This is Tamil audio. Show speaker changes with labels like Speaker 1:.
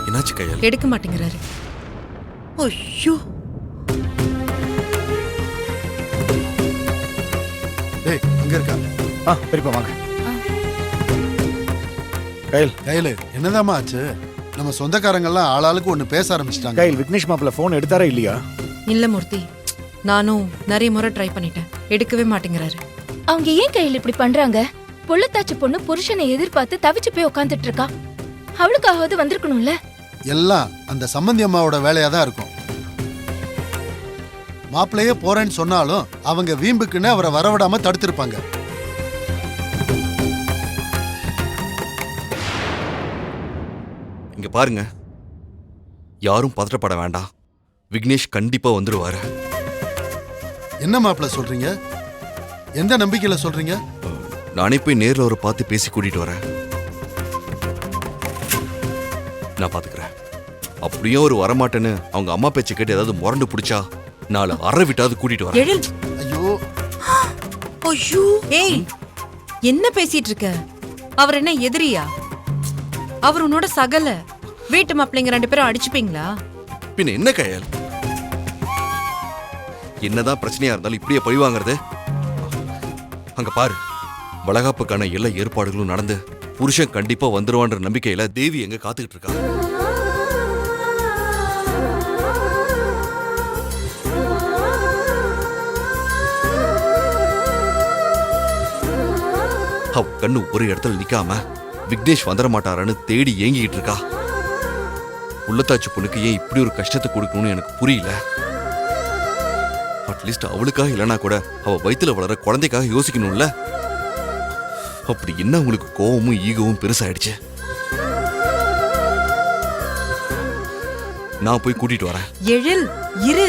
Speaker 1: என்னாச்சு கையால்?
Speaker 2: எடுக்க மாட்டேங்கிறாரு. ஐயோ,
Speaker 3: டேய் அங்க இருக்கா?
Speaker 4: பெரியப்பா வாங்க. கையில்
Speaker 3: கையில என்னதாம்மா ஆச்சு? நம்ம சொந்தக்காரங்க எல்லாம் ஆளாளுக்கு ஒண்ணு பேச ஆரம்பிச்சிட்டாங்க.
Speaker 4: கையில் விக்னேஷ் மாப்பிள்ள போன் எடுத்தாரா இல்லையா?
Speaker 2: இல்ல மூர்த்தி, நானும் நிறைய முறை ட்ரை பண்ணிட்டேன், எடுக்கவே மாட்டேங்கிறாரு.
Speaker 5: அவங்க ஏன் கையில் இப்படி பண்றாங்க? பொள்ளத்தாச்சு பொண்ணு புருஷனை எதிர்பார்த்து தவிச்சு போய் உட்காந்துட்டு இருக்கா. அவளுக்காவது வந்திருக்கணும்ல.
Speaker 3: எல்லாம் அந்த சம்பந்தி அம்மாவோட வேலையா தான் இருக்கும். மாப்பிள்ளையே போறேன்னு சொன்னாலும் அவங்க வீம்புக்குன்னு அவரை வரவிடாம தடுத்திருப்பாங்க.
Speaker 1: இங்க பாருங்க, யாரும் பதற்றப்பட வேண்டாம். விக்னேஷ் கண்டிப்பா வந்துடுவாரு.
Speaker 3: என்ன மாப்பிள்ள சொல்றீங்க? எந்த நம்பிக்கையில சொல்றீங்க?
Speaker 1: நானே போய் நேர்ல ஒரு பார்த்து பேசி கூட்டிட்டு வரேன். நான் பாத்துக்கிறேன். அப்படியே ஒரு வரமாட்டேன்னு அவங்க அம்மா பேச்சை கேட்டு ஏதாவது முரண்டு பிடிச்சா நாலு அரை விட்டாவது கூட்டிட்டு வரேன்.
Speaker 2: எழில்,
Speaker 3: ஐயோ
Speaker 2: ஐயோ, ஏய், என்ன பேசிட்டு இருக்க? அவர் என்ன எதிரியா? அவர் உன்னோட சகல. வீட்டு மாப்பிள்ளைங்க 2 பேரும் அடிச்சுப்பீங்களா?
Speaker 1: பின்ன என்ன கையால்? என்னதான் பிரச்சனையா இருந்தாலும் இப்படியே பழி வாங்குறது? அங்க பாரு, வளகாப்புக்கான எல்லா ஏற்பாடுகளும் நடந்து புருஷன் கண்டிப்பா வந்துருவான்ற நம்பிக்கையில தேவி எங்க காத்துக்கிட்டு இருக்கா. அவ கண்ணு ஒரு இடத்துல நிக்காம விக்னேஷ் வந்துட மாட்டாரான்னு தேடி ஏங்கிட்டு இருக்கா. உள்ளத்தாச்சு பொண்ணுக்கு ஏன் இப்படி ஒரு கஷ்டத்தை கொடுக்கணும்னு எனக்கு புரியல. அட்லீஸ்ட் அவளுக்காக இல்லைனா கூட அவ வயித்துல வளர குழந்தைக்காக யோசிக்கணும்ல. அப்படி என்ன உங்களுக்கு கோவமும் ஈகவும் பெருசாயிடுச்சு. நான் போய் கூட்டிட்டு வரேன்.
Speaker 2: எழில், இரு.